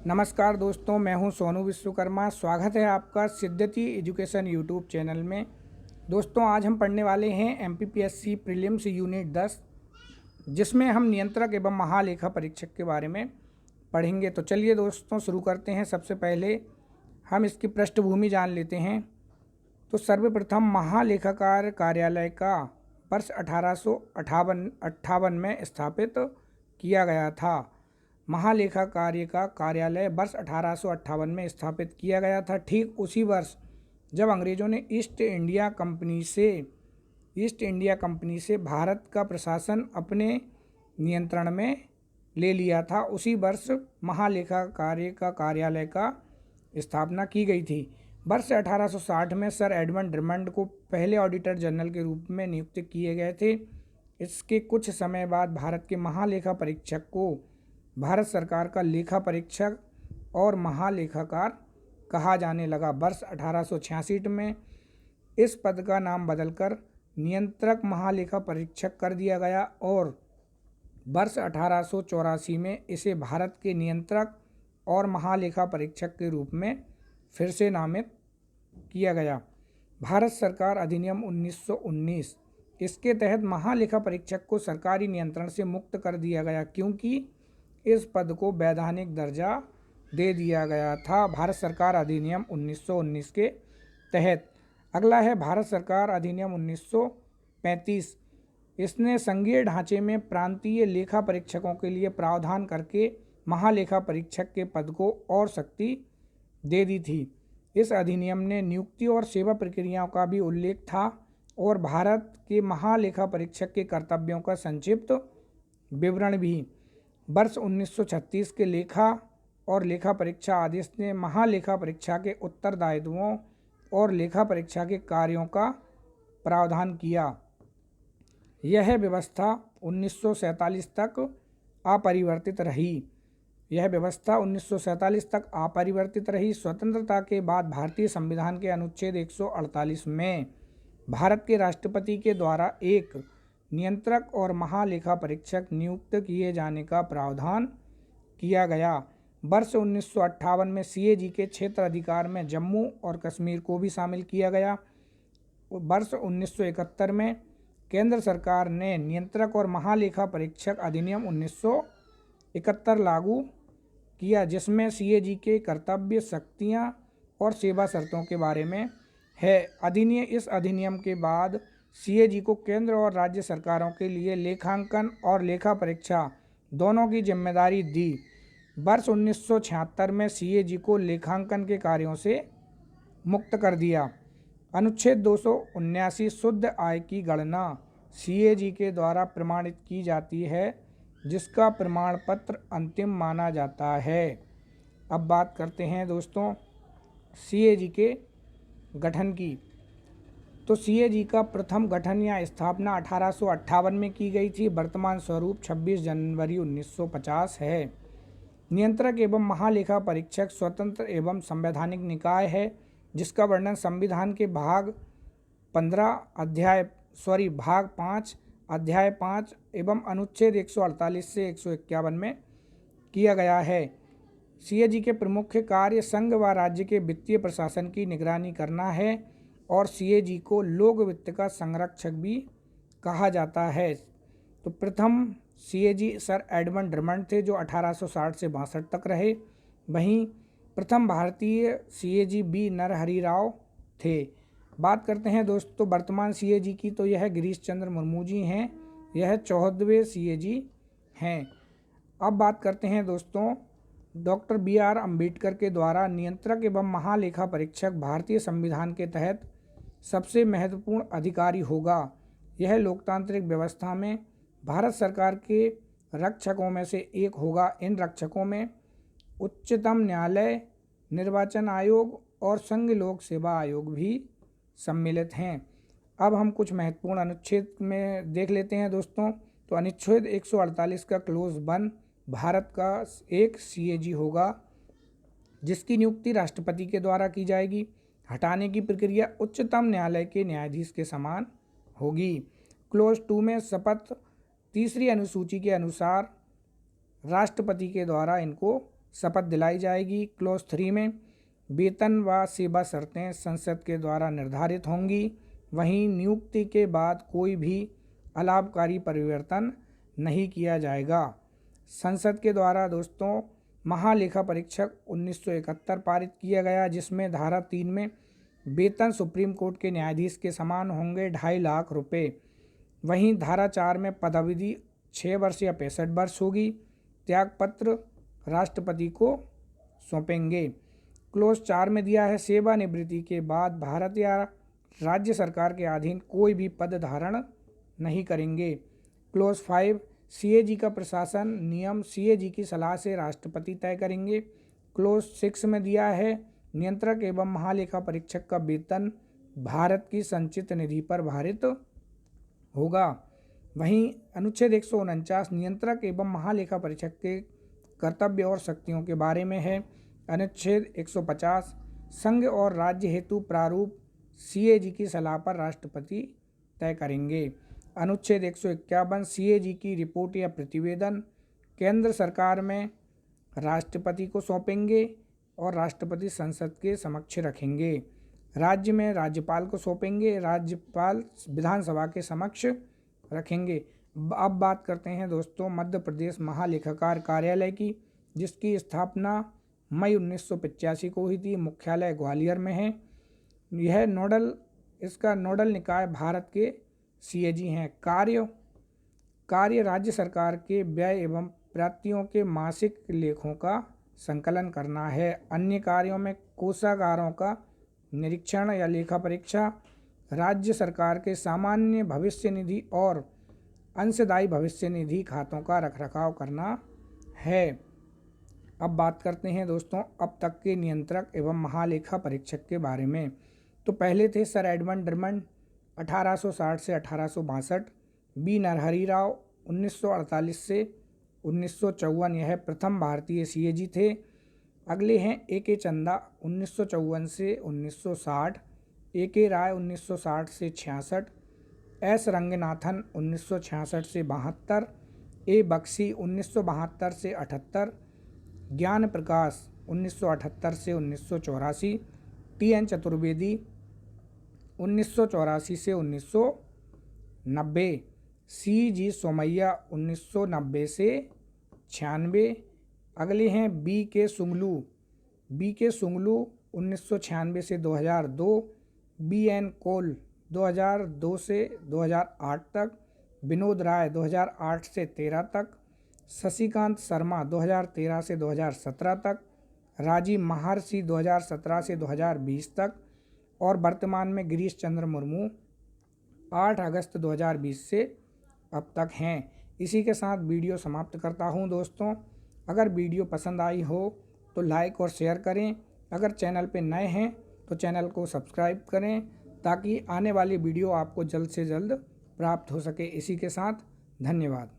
नमस्कार दोस्तों, मैं हूं सोनू विश्वकर्मा। स्वागत है आपका सिद्धति एजुकेशन यूट्यूब चैनल में। दोस्तों, आज हम पढ़ने वाले हैं एमपीपीएससी प्रीलिम्स यूनिट 10, जिसमें हम नियंत्रक एवं महालेखा परीक्षक के बारे में पढ़ेंगे। तो चलिए दोस्तों, शुरू करते हैं। सबसे पहले हम इसकी पृष्ठभूमि जान लेते हैं। तो सर्वप्रथम महालेखाकार कार्यालय का वर्ष 1858 में स्थापित किया गया था। महालेखा कार्य का कार्यालय वर्ष 1858 में स्थापित किया गया था। ठीक उसी वर्ष जब अंग्रेज़ों ने ईस्ट इंडिया कंपनी से भारत का प्रशासन अपने नियंत्रण में ले लिया था, उसी वर्ष महालेखा कार्य का कार्यालय का स्थापना की गई थी। वर्ष 1860 में सर एडमंड ड्रमंड को पहले ऑडिटर जनरल के रूप में नियुक्त किए गए थे। इसके कुछ समय बाद भारत के महालेखा परीक्षक को भारत सरकार का लेखा परीक्षक और महालेखाकार कहा जाने लगा। वर्ष 1866 में इस पद का नाम बदलकर नियंत्रक महालेखा परीक्षक कर दिया गया और वर्ष 1884 में इसे भारत के नियंत्रक और महालेखा परीक्षक के रूप में फिर से नामित किया गया। भारत सरकार अधिनियम 1919, इसके तहत महालेखा परीक्षक को सरकारी नियंत्रण से मुक्त कर दिया गया, क्योंकि इस पद को वैधानिक दर्जा दे दिया गया था भारत सरकार अधिनियम 1919 के तहत। अगला है भारत सरकार अधिनियम 1935। इसने संघीय ढांचे में प्रांतीय लेखा परीक्षकों के लिए प्रावधान करके महालेखा परीक्षक के पद को और शक्ति दे दी थी। इस अधिनियम ने नियुक्ति और सेवा प्रक्रियाओं का भी उल्लेख था और भारत के महालेखा परीक्षक के कर्तव्यों का संक्षिप्त विवरण भी। वर्ष 1936 के लेखा और लेखा परीक्षा आदेश ने महालेखा परीक्षा के उत्तरदायित्वों और लेखा परीक्षा के कार्यों का प्रावधान किया। यह व्यवस्था 1947 तक अपरिवर्तित रही। स्वतंत्रता के बाद भारतीय संविधान के अनुच्छेद 148 में भारत के राष्ट्रपति के द्वारा एक नियंत्रक और महालेखा परीक्षक नियुक्त किए जाने का प्रावधान किया गया। वर्ष 1958 में सीएजी के क्षेत्र अधिकार में जम्मू और कश्मीर को भी शामिल किया गया। वर्ष 1971 में केंद्र सरकार ने नियंत्रक और महालेखा परीक्षक अधिनियम 1971 लागू किया, जिसमें सीएजी के कर्तव्य, शक्तियां और सेवा शर्तों के बारे में है। इस अधिनियम के बाद सीएजी को केंद्र और राज्य सरकारों के लिए लेखांकन और लेखा परीक्षा दोनों की जिम्मेदारी दी। वर्ष 1976 में सीएजी को लेखांकन के कार्यों से मुक्त कर दिया। अनुच्छेद 279 शुद्ध आय की गणना सीएजी के द्वारा प्रमाणित की जाती है, जिसका प्रमाण पत्र अंतिम माना जाता है। अब बात करते हैं दोस्तों सीएजी के गठन की। तो सीएजी का प्रथम गठन या स्थापना 1858 में की गई थी। वर्तमान स्वरूप 26 जनवरी 1950 है। नियंत्रक एवं महालेखा परीक्षक स्वतंत्र एवं संवैधानिक निकाय है, जिसका वर्णन संविधान के भाग 5 अध्याय 5 एवं अनुच्छेद 148 से 151 में किया गया है। सीएजी के प्रमुख कार्य संघ व राज्य के वित्तीय प्रशासन की निगरानी करना है और सीएजी को लोक वित्त का संरक्षक भी कहा जाता है। तो प्रथम सीएजी सर एडमंड ड्रमंड थे, जो 1860 से 62 तक रहे। वहीं प्रथम भारतीय सीएजी बी नरहरि राव थे। बात करते हैं दोस्तों वर्तमान सीएजी की, तो यह गिरीश चंद्र मुर्मू जी हैं। यह 14वें सीएजी हैं। अब बात करते हैं दोस्तों डॉक्टर BR अम्बेडकर के द्वारा नियंत्रक एवं महालेखा परीक्षक भारतीय संविधान के तहत सबसे महत्वपूर्ण अधिकारी होगा। यह लोकतांत्रिक व्यवस्था में भारत सरकार के रक्षकों में से एक होगा। इन रक्षकों में उच्चतम न्यायालय, निर्वाचन आयोग और संघ लोक सेवा आयोग भी सम्मिलित हैं। अब हम कुछ महत्वपूर्ण अनुच्छेद में देख लेते हैं दोस्तों। तो अनुच्छेद 148 का क्लोज 1 भारत का एक सीएजी होगा, जिसकी नियुक्ति राष्ट्रपति के द्वारा की जाएगी। हटाने की प्रक्रिया उच्चतम न्यायालय के न्यायाधीश के समान होगी। क्लोज 2 में शपथ तीसरी अनुसूची के अनुसार राष्ट्रपति के द्वारा इनको शपथ दिलाई जाएगी। क्लोज 3 में वेतन व सेवा शर्तें संसद के द्वारा निर्धारित होंगी। वहीं नियुक्ति के बाद कोई भी अलाभकारी परिवर्तन नहीं किया जाएगा। संसद के द्वारा दोस्तों महालेखा परीक्षक 1971 पारित किया गया, जिसमें धारा 3 में वेतन सुप्रीम कोर्ट के न्यायाधीश के समान होंगे 2.5 लाख रुपए। वहीं धारा 4 में पदावधि 6 वर्ष या 65 वर्ष होगी। त्यागपत्र राष्ट्रपति को सौंपेंगे। क्लोज 4 में दिया है सेवानिवृत्ति के बाद भारत या राज्य सरकार के अधीन कोई भी पद धारण नहीं करेंगे। क्लोज 5 सीएजी का प्रशासन नियम सीएजी की सलाह से राष्ट्रपति तय करेंगे। क्लोज 6 में दिया है नियंत्रक एवं महालेखा परीक्षक का वेतन भारत की संचित निधि पर भारित होगा। वहीं अनुच्छेद 149 नियंत्रक एवं महालेखा परीक्षक के कर्तव्य और शक्तियों के बारे में है। अनुच्छेद 150 संघ और राज्य हेतु प्रारूप सीएजी की सलाह पर राष्ट्रपति तय करेंगे। अनुच्छेद 151 सीएजी की रिपोर्ट या प्रतिवेदन केंद्र सरकार में राष्ट्रपति को सौंपेंगे और राष्ट्रपति संसद के समक्ष रखेंगे। राज्य में राज्यपाल को सौंपेंगे, राज्यपाल विधानसभा के समक्ष रखेंगे। अब बात करते हैं दोस्तों मध्य प्रदेश महालेखाकार कार्यालय की, जिसकी स्थापना मई 1985 को हुई थी। मुख्यालय ग्वालियर में है। इसका नोडल निकाय भारत के सीएजी हैं। कार्य राज्य सरकार के व्यय एवं प्राप्तियों के मासिक लेखों का संकलन करना है। अन्य कार्यों में कोषागारों का निरीक्षण या लेखा परीक्षा, राज्य सरकार के सामान्य भविष्य निधि और अंशदायी भविष्य निधि खातों का रखरखाव करना है। अब बात करते हैं दोस्तों अब तक के नियंत्रक एवं महालेखा परीक्षक के बारे में। तो पहले थे सर एडमंड ड्रमंड 1860 से 1862, बी नरहरि राव 1948 से 1954, यह प्रथम भारतीय सीएजी थे। अगले हैं ए.के. चंदा 1954 से 1960, ए.के. राय 1960 से 66, एस रंगनाथन 1966 से 72, ए बख्शी 1972 से 78, ज्ञान प्रकाश 1978 से 1984, टी.एन. चतुर्वेदी 1984 से 1990, सी.जी. सोमैया 1990 से 96। अगले हैं बी.के. सुंगलू 1996 से 2002, बी.एन. कोल 2002 से 2008 तक, विनोद राय 2008 से 13 तक, शशिकांत शर्मा 2013 से 2017 तक, राजीव महर्षि 2017 से 2020 तक और वर्तमान में गिरीश चंद्र मुर्मू 8 अगस्त 2020 से अब तक हैं। इसी के साथ वीडियो समाप्त करता हूं दोस्तों। अगर वीडियो पसंद आई हो तो लाइक और शेयर करें। अगर चैनल पे नए हैं तो चैनल को सब्सक्राइब करें ताकि आने वाली वीडियो आपको जल्द से जल्द प्राप्त हो सके। इसी के साथ धन्यवाद।